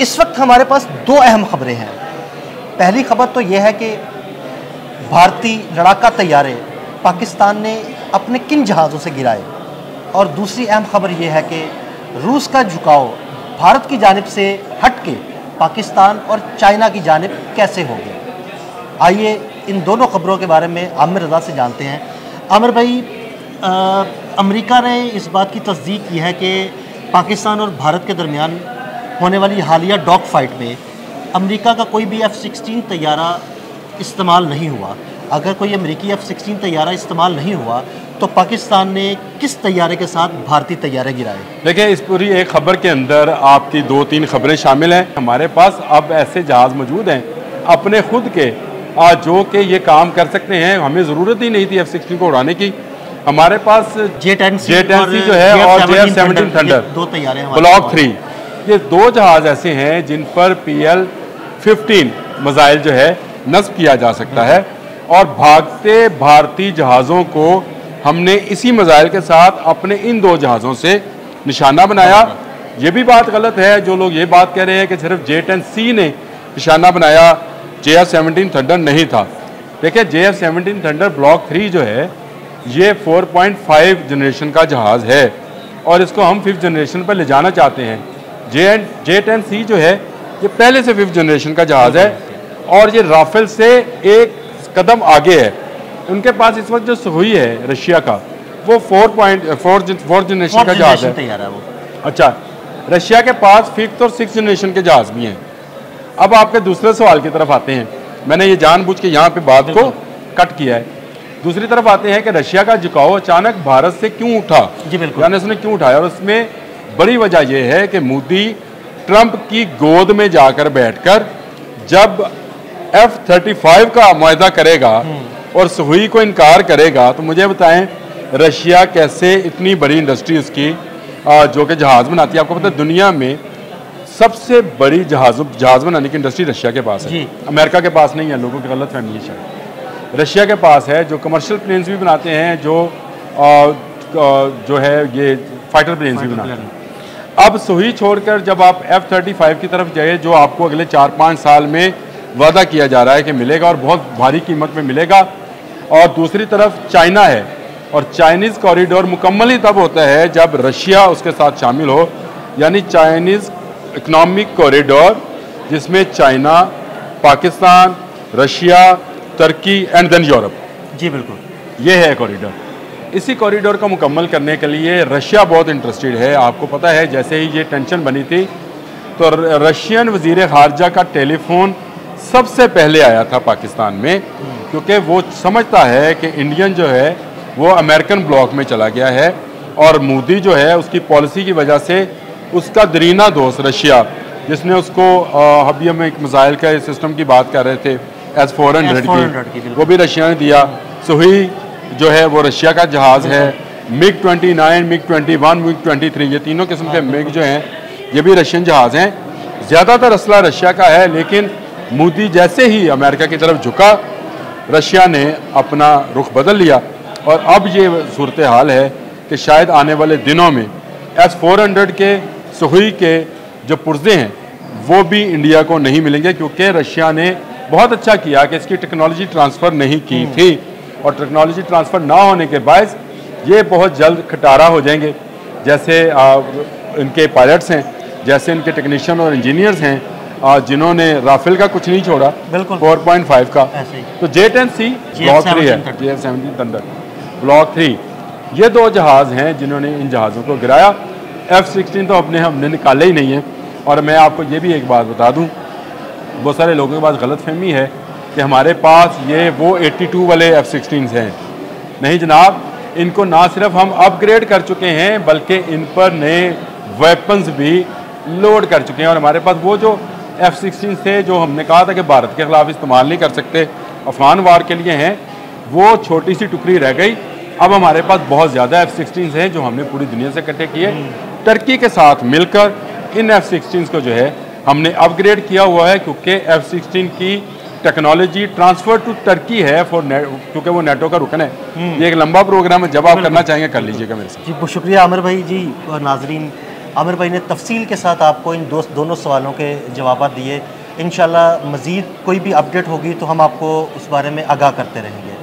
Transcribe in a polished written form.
इस वक्त हमारे पास दो अहम खबरें हैं। पहली खबर तो यह है कि भारतीय लड़ाका तैयारे पाकिस्तान ने अपने किन जहाज़ों से गिराए, और दूसरी अहम खबर यह है कि रूस का झुकाव भारत की जानिब से हट के पाकिस्तान और चाइना की जानिब कैसे हो गया। आइए इन दोनों खबरों के बारे में आमिर रज़ा से जानते हैं। आमिर भाई, अमेरिका ने इस बात की तस्दीक की है कि पाकिस्तान और भारत के दरमियान होने वाली हालिया डॉग फाइट में अमेरिका का कोई भी F-16 तैयारा इस्तेमाल नहीं हुआ। अगर कोई अमेरिकी F-16 तैयारा इस्तेमाल नहीं हुआ तो पाकिस्तान ने किस तैयारे के साथ भारतीय तैयारे गिराए? देखिए, इस पूरी एक खबर के अंदर आपकी 2-3 खबरें शामिल हैं। हमारे पास अब ऐसे जहाज़ मौजूद हैं अपने खुद के जो कि ये काम कर सकते हैं। हमें ज़रूरत ही नहीं थी F-16 को उड़ाने की। हमारे पास J-10C जो है और JF-17 थंडर, दो तैयारे ब्लॉक 3, ये दो जहाज़ ऐसे हैं जिन पर PL-15 मिसाइल जो है नस्ब किया जा सकता है, और भागते भारतीय जहाज़ों को हमने इसी मिसाइल के साथ अपने इन दो जहाज़ों से निशाना बनाया। ये भी बात गलत है जो लोग ये बात कह रहे हैं कि सिर्फ J-10C ने निशाना बनाया, JF-17 थंडर नहीं था। देखिए, JF-17 थंडर ब्लॉक 3 जो है ये 4.5 जनरेशन का जहाज़ है और इसको हम 5th जनरेशन पर ले जाना चाहते हैं। J-10C जो है ये पहले से 5th जनरेशन का जहाज़ है और ये राफेल से एक कदम आगे है। उनके पास इस वक्त जो सुहुई है रशिया का, वो 4 जनरेशन का जहाज़ है। अच्छा, रशिया के पास 5th और 6th जनरेशन के जहाज़ भी हैं। अब आपके दूसरे सवाल की तरफ आते हैं। मैंने ये जानबूझ के यहाँ पे बात को कट किया है। दूसरी तरफ आते हैं कि रशिया का झुकाव अचानक भारत से क्यों उठा, यानी उसने क्यों उठाया, और उसमें बड़ी वजह यह है कि मोदी ट्रंप की गोद में जाकर बैठकर जब F-35 का मुआहदा करेगा और सुहुई को इनकार करेगा, तो मुझे बताएं रशिया कैसे इतनी बड़ी इंडस्ट्री उसकी जो कि जहाज़ बनाती है। आपको पता है दुनिया में सबसे बड़ी जहाज़ बनाने की इंडस्ट्री रशिया के पास है, अमेरिका के पास नहीं है। लोगों की गलत फहमी है, शायद रशिया के पास है, जो कमर्शियल प्लेन्स भी बनाते हैं, जो है ये फाइटर प्लेन्स भी बनाते हैं। अब सुहुई छोड़कर जब आप F-35 की तरफ जाए, जो आपको अगले 4-5 साल में वादा किया जा रहा है कि मिलेगा और बहुत भारी कीमत में मिलेगा, और दूसरी तरफ चाइना है, और चाइनीज़ कॉरिडोर मुकम्मल ही तब होता है जब रशिया उसके साथ शामिल हो, यानी चाइनीज़ इकनॉमिक कॉरिडोर, जिसमें चाइना, पाकिस्तान, रशिया, तुर्की एंड देन यूरोप। जी बिल्कुल, ये है कॉरिडोर। इसी कॉरिडोर को मुकम्मल करने के लिए रशिया बहुत इंटरेस्टेड है। आपको पता है जैसे ही ये टेंशन बनी थी तो रशियन वज़ीर ख़ारजा का टेलीफोन सबसे पहले आया था पाकिस्तान में, क्योंकि वो समझता है कि इंडियन जो है वो अमेरिकन ब्लॉक में चला गया है, और मोदी जो है उसकी पॉलिसी की वजह से उसका दरीना दोस्त रशिया, जिसने उसको अभी हम एक मिसाइल के सिस्टम की बात कर रहे थे S-400 की, वो भी रशिया ने दिया। सुहुई जो है वो रशिया का जहाज़ है। MiG-29, MiG-21, MiG-23, ये तीनों किस्म के मिग जो हैं ये भी रशियन जहाज़ हैं। ज़्यादातर असला रशिया का है, लेकिन मोदी जैसे ही अमेरिका की तरफ झुका, रशिया ने अपना रुख बदल लिया, और अब ये सूरत हाल है कि शायद आने वाले दिनों में S-400 के सुहुई के जो पुर्जे हैं वो भी इंडिया को नहीं मिलेंगे, क्योंकि रशिया ने बहुत अच्छा किया कि इसकी टेक्नोलॉजी ट्रांसफ़र नहीं की थी, और टेक्नोलॉजी ट्रांसफ़र ना होने के बायस ये बहुत जल्द खटारा हो जाएंगे। जैसे इनके पायलट्स हैं, जैसे इनके टेक्नीशियन और इंजीनियर्स हैं, जिन्होंने राफेल का कुछ नहीं छोड़ा, 4.5 का। तो J-10C ब्लॉक 3 है, JF-17 थंडर ब्लॉक 3, ये दो जहाज़ हैं जिन्होंने इन जहाज़ों को गिराया। F-16 तो हमने निकाले ही नहीं है। और मैं आपको ये भी एक बात बता दूँ, बहुत सारे लोगों के पास गलतफहमी है कि हमारे पास ये वो 82 वाले F-16 हैं। नहीं जनाब, इनको ना सिर्फ हम अपग्रेड कर चुके हैं बल्कि इन पर नए वेपन्स भी लोड कर चुके हैं, और हमारे पास वो जो F-16 थे जो हमने कहा था कि भारत के खिलाफ इस्तेमाल नहीं कर सकते, अफगान वार के लिए हैं, वो छोटी सी टुकड़ी रह गई। अब हमारे पास बहुत ज़्यादा F-16 हैं जो हमने पूरी दुनिया से इकट्ठे किए। टर्की के साथ मिलकर इन F-16 को जो है हमने अपग्रेड किया हुआ है, क्योंकि F-16 की टेक्नोलॉजी ट्रांसफ़र टू टर्की है क्योंकि वो नेटो का रुकन है। ये एक लंबा प्रोग्राम है, जब आप करना चाहेंगे कर लीजिएगा मेरे साथ। जी बहुत शुक्रिया आमिर भाई जी। और नाजरीन, आमिर भाई ने तफसील के साथ आपको इन दोनों सवालों के जवाब दिए। इंशाल्लाह मज़ीद कोई भी अपडेट होगी तो हम आपको उस बारे में आगाह करते रहेंगे।